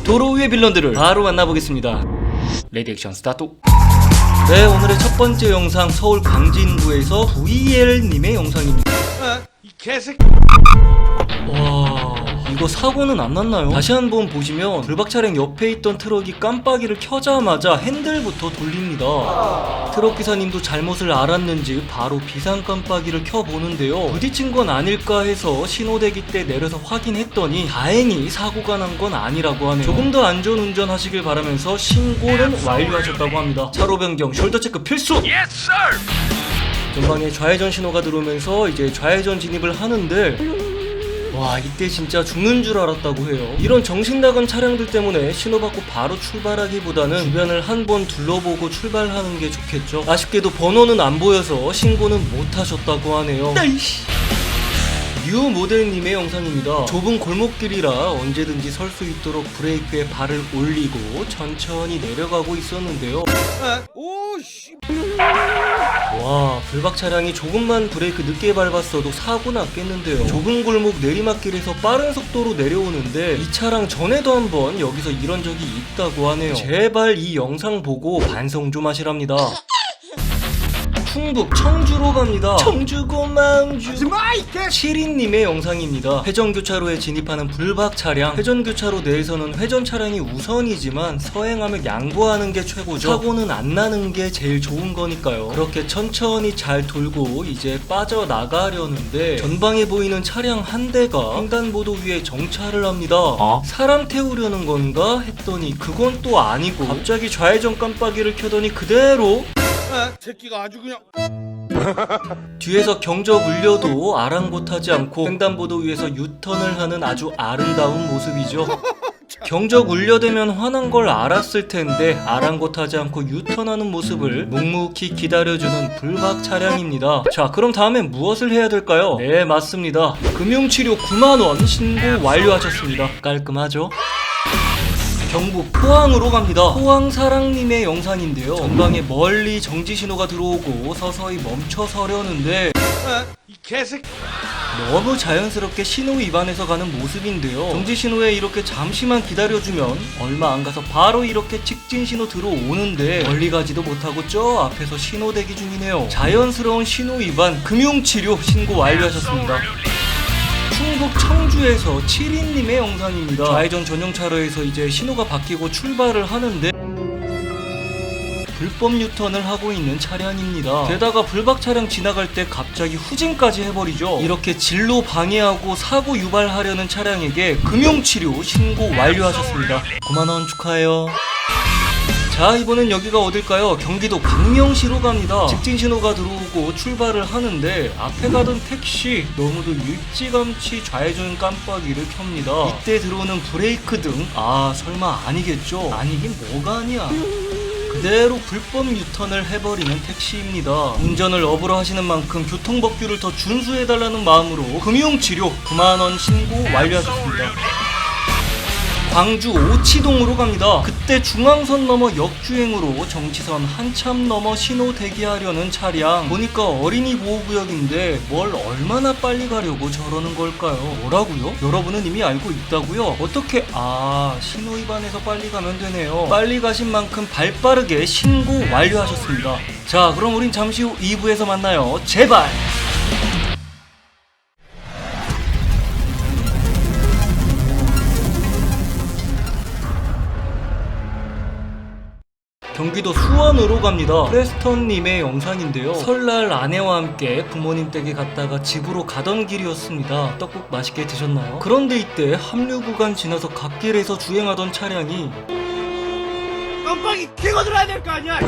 도로 위의 빌런들을 바로 만나보겠습니다. 레디액션 스타트. 네, 오늘의 첫 번째 영상 서울 광진구에서 VL님의 영상입니다. 이 개새끼. 와, 이거 사고는 안 났나요? 다시 한번 보시면 불박 차량 옆에 있던 트럭이 깜빡이를 켜자마자 핸들부터 돌립니다. 트럭 기사님도 잘못을 알았는지 바로 비상 깜빡이를 켜보는데요. 부딪힌 건 아닐까 해서 신호대기 때 내려서 확인했더니 다행히 사고가 난 건 아니라고 하네요. 조금 더 안전 운전하시길 바라면서 신고는 완료하셨다고 합니다. 차로 변경, 숄더 체크 필수! Yes, sir. 전방에 좌회전 신호가 들어오면서 이제 좌회전 진입을 하는데 와, 이때 진짜 죽는 줄 알았다고 해요. 이런 정신 나간 차량들 때문에 신호받고 바로 출발하기보다는 주변을 한번 둘러보고 출발하는 게 좋겠죠. 아쉽게도 번호는 안 보여서 신고는 못 하셨다고 하네요. 뉴 모델님의 영상입니다. 좁은 골목길이라 언제든지 설 수 있도록 브레이크에 발을 올리고 천천히 내려가고 있었는데요. 오씨. 와, 불박 차량이 조금만 브레이크 늦게 밟았어도 사고 났겠는데요. 좁은 골목 내리막길에서 빠른 속도로 내려오는데 이 차량 전에도 한번 여기서 이런 적이 있다고 하네요. 제발 이 영상 보고 반성 좀 하시랍니다. 충북 청주로 갑니다. 청주고 마음주. 7인님의 영상입니다. 회전교차로에 진입하는 불박 차량. 회전교차로 내에서는 회전 차량이 우선이지만 서행하면 양보하는 게 최고죠. 사고는 안 나는 게 제일 좋은 거니까요. 그렇게 천천히 잘 돌고 이제 빠져나가려는데 전방에 보이는 차량 한 대가 횡단보도 위에 정차를 합니다. 사람 태우려는 건가 했더니 그건 또 아니고 갑자기 좌회전 깜빡이를 켜더니 그대로 새끼가 아주 그냥. 뒤에서 경적 울려도 아랑곳하지 않고 횡단보도 위에서 유턴을 하는 아주 아름다운 모습이죠. 경적 울려대면 화난 걸 알았을 텐데 아랑곳하지 않고 유턴하는 모습을 묵묵히 기다려주는 불박 차량입니다. 자, 그럼 다음엔 무엇을 해야 될까요? 네, 맞습니다. 금융치료 9만원 신고 완료하셨습니다. 깔끔하죠? 경북 포항으로 갑니다. 포항사랑님의 영상인데요. 전방에 멀리 정지신호가 들어오고 서서히 멈춰 서려는데 이 개새끼. 너무 자연스럽게 신호 위반해서 가는 모습인데요. 정지신호에 이렇게 잠시만 기다려주면 얼마 안 가서 바로 이렇게 직진신호 들어오는데 멀리 가지도 못하고 저 앞에서 신호 대기 중이네요. 자연스러운 신호 위반 금융치료 신고 완료하셨습니다. 충북 청주에서 7인님의 영상입니다. 좌회전 전용 차로에서 이제 신호가 바뀌고 출발을 하는데 불법 유턴을 하고 있는 차량입니다. 게다가 불박 차량 지나갈 때 갑자기 후진까지 해버리죠. 이렇게 진로 방해하고 사고 유발하려는 차량에게 금융치료 신고 완료하셨습니다. 9만원 축하해요. 자, 이번엔 여기가 어딜까요? 경기도 광명시로 갑니다. 직진신호가 들어오고 출발을 하는데 앞에 가던 택시 너무도 일찌감치 좌회전 깜빡이를 켭니다. 이때 들어오는 브레이크 등 설마 아니겠죠? 아니긴 뭐가 아니야. 그대로 불법 유턴을 해버리는 택시입니다. 운전을 업으로 하시는 만큼 교통법규를 더 준수해달라는 마음으로 금융치료 9만원 신고 완료하셨습니다. 광주 오치동으로 갑니다. 그때 중앙선 넘어 역주행으로 정지선 한참 넘어 신호 대기하려는 차량. 보니까 어린이 보호구역인데 뭘 얼마나 빨리 가려고 저러는 걸까요? 뭐라고요? 여러분은 이미 알고 있다고요? 어떻게 신호 위반해서 빨리 가면 되네요. 빨리 가신 만큼 발빠르게 신고 완료하셨습니다. 자, 그럼 우린 잠시 후 2부에서 만나요. 제발! 경기도 수원으로 갑니다. 프레스턴님의 영상인데요. 설날 아내와 함께 부모님 댁에 갔다가 집으로 가던 길이었습니다. 떡국 맛있게 드셨나요? 그런데 이때 합류 구간 지나서 갓길에서 주행하던 차량이 깜빡이 켜고 들어야 될 거 아니야.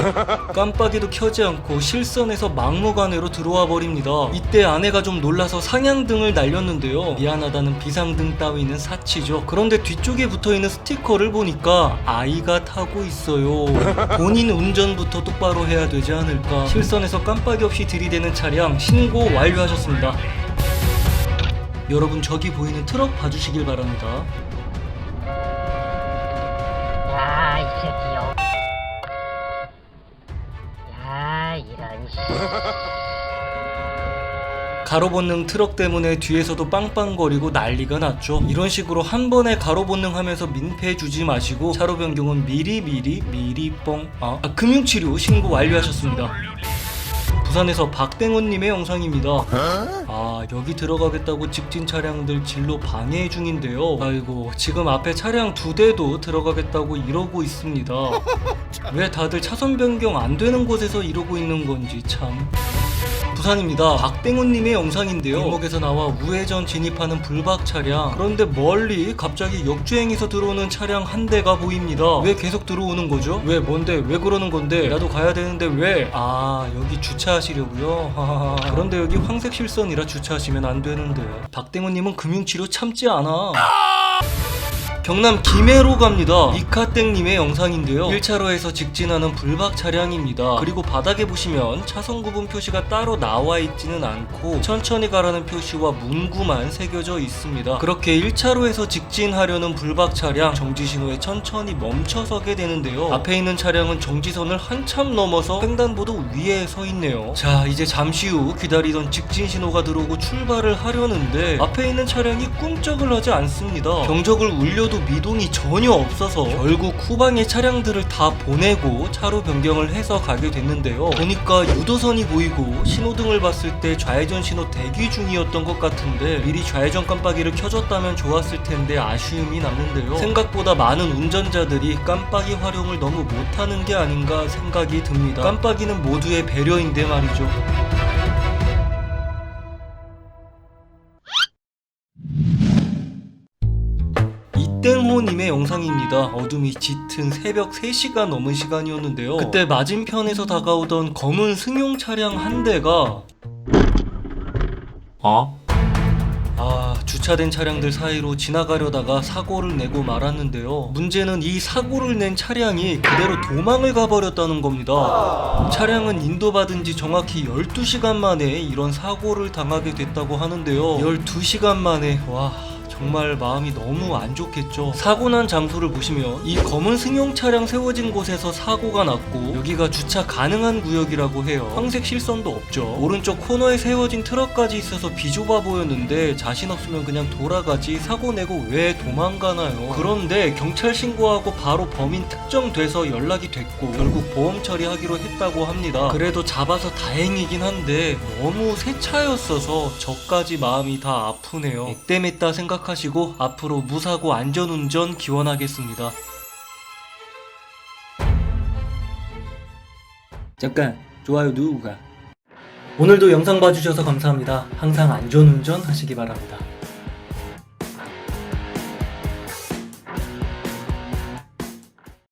깜빡이도 켜지 않고 실선에서 막무가내로 들어와 버립니다. 이때 아내가 좀 놀라서 상향등을 날렸는데요. 미안하다는 비상등 따위는 사치죠. 그런데 뒤쪽에 붙어있는 스티커를 보니까 아이가 타고 있어요. 본인 운전부터 똑바로 해야 되지 않을까. 실선에서 깜빡이 없이 들이대는 차량 신고 완료하셨습니다. 여러분, 저기 보이는 트럭 봐주시길 바랍니다. 야, 이 새끼요. 야, 이런 씨. 가로본능 트럭 때문에 뒤에서도 빵빵거리고 난리가 났죠. 이런 식으로 한 번에 가로본능 하면서 민폐 주지 마시고 차로 변경은 미리 뻥. 금융치료 신고 완료하셨습니다. 부산에서 박땡호님의 영상입니다. 여기 들어가겠다고 직진 차량들 진로 방해 중인데요. 아이고, 지금 앞에 차량 2대도 들어가겠다고 이러고 있습니다. 왜 다들 차선 변경 안 되는 곳에서 이러고 있는 건지 참. 부산입니다. 박땡호님의 영상인데요. 골목에서 나와 우회전 진입하는 불박 차량. 그런데 멀리 갑자기 역주행해서 들어오는 차량 한 대가 보입니다. 왜 계속 들어오는 거죠? 왜 뭔데? 왜 그러는 건데? 나도 가야 되는데 왜? 여기 주차하시려고요? 그런데 여기 황색 실선이라 주차하시면 안 되는데. 박땡호님은 금융치료 참지 않아. 경남 김해로 갑니다. 이카땡님의 영상인데요. 1차로에서 직진하는 불박 차량입니다. 그리고 바닥에 보시면 차선 구분 표시가 따로 나와 있지는 않고 천천히 가라는 표시와 문구만 새겨져 있습니다. 그렇게 1차로에서 직진하려는 불박 차량 정지신호에 천천히 멈춰서게 되는데요. 앞에 있는 차량은 정지선을 한참 넘어서 횡단보도 위에 서 있네요. 자, 이제 잠시 후 기다리던 직진 신호가 들어오고 출발을 하려는데 앞에 있는 차량이 꿈쩍을 하지 않습니다. 경적을 울려도 미동이 전혀 없어서 결국 후방의 차량들을 다 보내고 차로 변경을 해서 가게 됐는데요. 보니까 유도선이 보이고 신호등을 봤을 때 좌회전 신호 대기 중이었던 것 같은데 미리 좌회전 깜빡이를 켜줬다면 좋았을 텐데 아쉬움이 남는데요. 생각보다 많은 운전자들이 깜빡이 활용을 너무 못하는 게 아닌가 생각이 듭니다. 깜빡이는 모두의 배려인데 말이죠. 이땡호님의 영상입니다. 어둠이 짙은 새벽 3시가 넘은 시간이었는데요. 그때 맞은편에서 다가오던 검은 승용 차량 한 대가 주차된 차량들 사이로 지나가려다가 사고를 내고 말았는데요. 문제는 이 사고를 낸 차량이 그대로 도망을 가버렸다는 겁니다. 차량은 인도받은 지 정확히 12시간 만에 이런 사고를 당하게 됐다고 하는데요. 12시간 만에 정말 마음이 너무 안 좋겠죠. 사고 난 장소를 보시면 이 검은 승용 차량 세워진 곳에서 사고가 났고 여기가 주차 가능한 구역이라고 해요. 황색 실선도 없죠. 오른쪽 코너에 세워진 트럭까지 있어서 비좁아 보였는데 자신 없으면 그냥 돌아가지 사고 내고 왜 도망가나요? 그런데 경찰 신고하고 바로 범인 특정돼서 연락이 됐고 결국 보험 처리하기로 했다고 합니다. 그래도 잡아서 다행이긴 한데 너무 새 차였어서 저까지 마음이 다 아프네요. 액땜했다 생각하시고 앞으로 무사고 안전운전 기원하겠습니다. 잠깐 좋아요 누구가? 오늘도 영상 봐주셔서 감사합니다. 항상 안전운전 하시기 바랍니다.